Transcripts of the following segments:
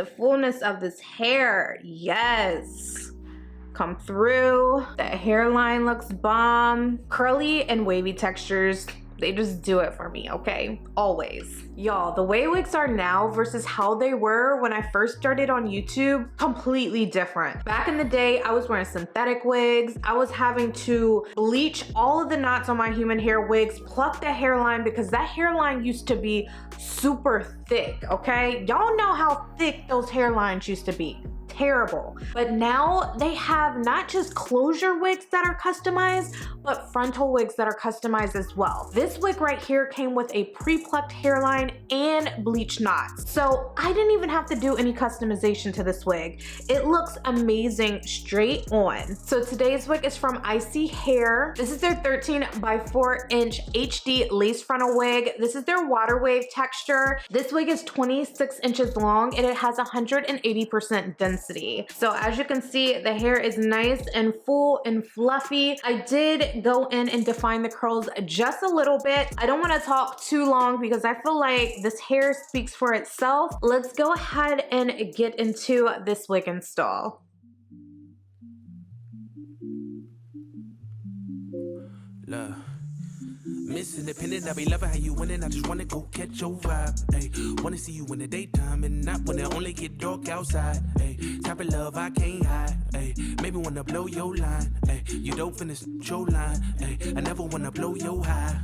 the fullness of this hair. Yes. Come through. The hairline looks bomb. Curly and wavy textures, they just do it for me, okay? Always. Y'all, the way wigs are now versus how they were when I first started on YouTube, completely different. Back in the day, I was wearing synthetic wigs. I was having to bleach all of the knots on my human hair wigs, pluck the hairline because that hairline used to be super thick, okay? Y'all know how thick those hairlines used to be. Terrible. But now they have not just closure wigs that are customized, but frontal wigs that are customized as well. This wig right here came with a pre-plucked hairline and bleach knots. So I didn't even have to do any customization to this wig. It looks amazing straight on. So today's wig is from ISEEHAIR. This is their 13 by 4 inch HD lace frontal wig. This is their water wave texture. This wig is 26 inches long and it has 180% density. So as you can see, the hair is nice and full and fluffy. I did go in and define the curls just a little bit. I don't want to talk too long because I feel like this hair speaks for itself. Let's go ahead and get into this wig install. Love. Miss Independent, I be loving how you winning. I just wanna go catch your vibe. Ayy, wanna see you in the daytime and not when it only get dark outside. Ayy, type of love I can't hide. Ayy, maybe wanna blow your line. Ayy, you don't finish your line. Ayy, I never wanna blow your high.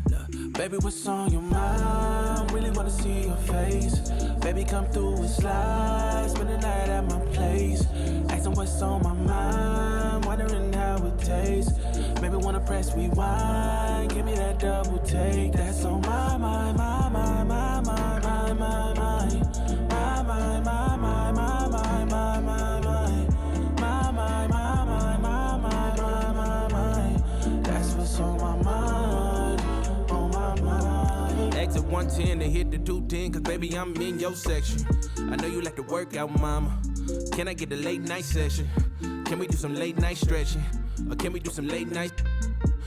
Baby, what's on your mind? Really wanna see your face. Baby, come through and slide. Spend the night at my place. Asking what's on my mind. Wondering how it tastes. Maybe wanna press rewind. Give me that double take. That's on my mind, my mind, my mind, my mind, my mind, my mind, my mind, my mind, my mind, my mind, my mind, my mind. That's what's on my mind, on my mind. Exit 110 and hit the 210, cause baby I'm in your section. I know you like to work out, mama. Can I get a late night session? Can we do some late night stretching? Or can we do some late night?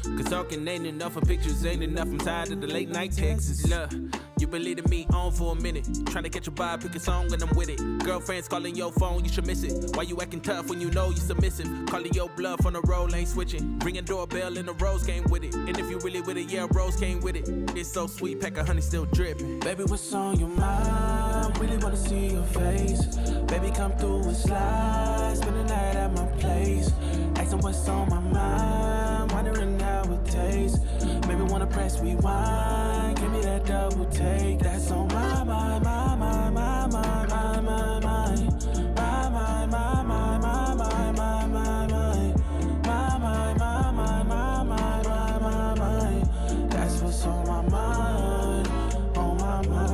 Cause talking ain't enough and pictures ain't enough. I'm tired of the late night texts. Look, you been leading me on for a minute. Trying to catch a vibe, pick a song and I'm with it. Girlfriends calling your phone, you should miss it. Why you acting tough when you know you submissive? Calling your bluff on the roll, ain't switching. Ringing doorbell and the rose came with it. And if you really with it, yeah, rose came with it. It's so sweet, pack of honey still dripping. Baby, what's on your mind? Really wanna see your face. Baby, come through and slide. Spend the night at my place. Asking what's on my mind. Wondering how it tastes. Maybe wanna press rewind. Give me that double take. That's on my mind, my mind, my mind, my mind, my mind, my mind, my mind, my mind, my mind, my mind, my mind, my mind, my mind. That's what's on my mind, on my mind.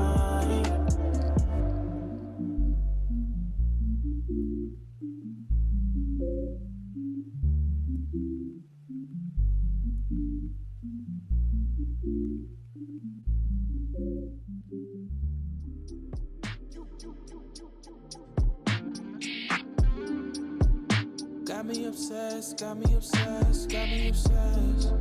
Got me obsessed, got me obsessed, got me obsessed.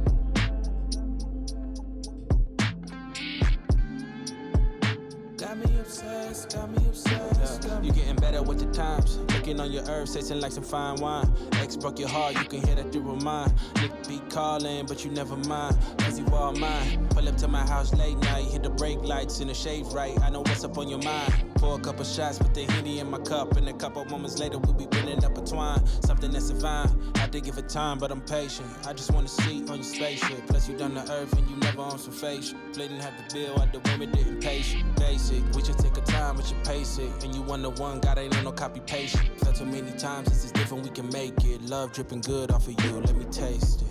Got me obsessed, got me obsessed. You getting better with the times. Looking on your earth, tasting like some fine wine. Ex broke your heart, you can hear that through a mind. Nick be calling, but you never mind. Cause you all mine. Pull up to my house late night, hit the brake lights and the shade right. I know what's up on your mind. Pour a couple shots, put the Henny in my cup. And a couple moments later, we'll be bending up a twine. Something that's divine. Had to give it time, but I'm patient. I just wanna see on your spaceship. Plus you done the earth and you never on some face. Didn't have to bill, I the women didn't patient. Basic, we should take a time, we should pace it. And you one to one, God ain't no copy paste. Felt too many times, this is different, we can make it. Love dripping good off of you, let me taste it.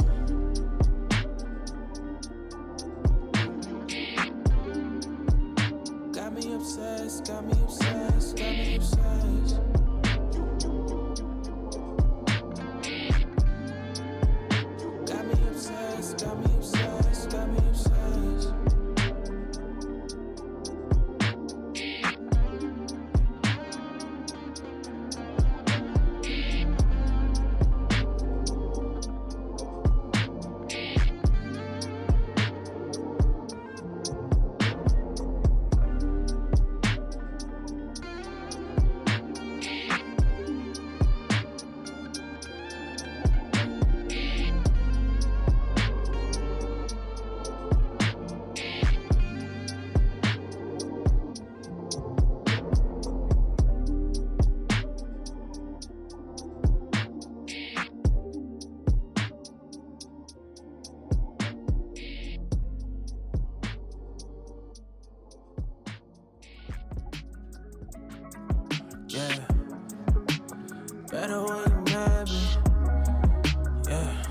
Got me obsessed, got me obsessed, got me obsessed. Got me obsessed, got me obsessed, got me obsessed. better when you mad me. Yeah.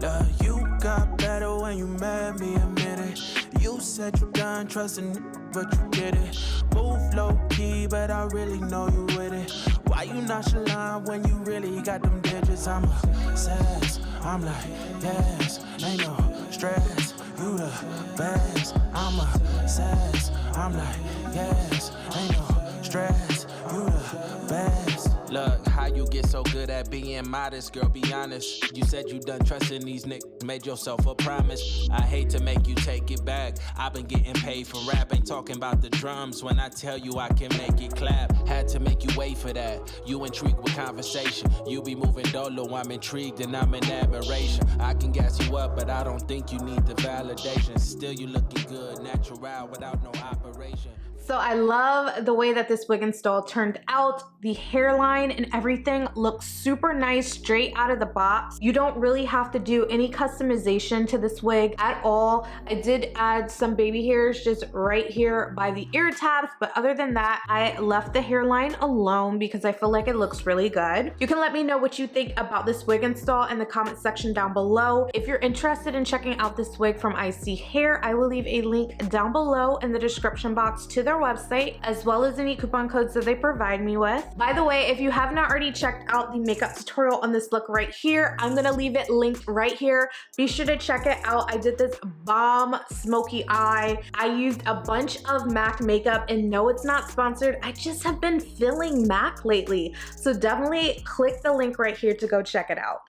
Love, you got better when you mad me, admit it. You said you done trusting, but you did it. Move low key, but I really know you with it. Why you nonchalant when you really got them digits? I'm obsessed. I'm like, yes, ain't no stress. You the best. I'm obsessed. I'm like, yes, ain't no stress. You the best. Look, how you get so good at being modest, girl, be honest. You said you done trusting these niggas, made yourself a promise. I hate to make you take it back. I've been getting paid for rap, ain't talking about the drums. When I tell you I can make it clap, had to make you wait for that. You intrigued with conversation, you be moving dolo, I'm intrigued and I'm in admiration. I can gas you up, but I don't think you need the validation. Still you looking good, natural, without no operation. So I love the way that this wig install turned out. The hairline and everything looks super nice straight out of the box. You don't really have to do any customization to this wig at all. I did add some baby hairs just right here by the ear tabs, but other than that, I left the hairline alone because I feel like it looks really good. You can let me know what you think about this wig install in the comment section down below. If you're interested in checking out this wig from ISEEHAIR, I will leave a link down below in the description box to their website, as well as any coupon codes that they provide me with. By the way, if you have not already checked out the makeup tutorial on this look right here, I'm gonna leave it linked right here. Be sure to check it out. I did this bomb smoky eye. I used a bunch of MAC makeup, and no, it's not sponsored. I just have been feeling MAC lately. So definitely click the link right here to go check it out.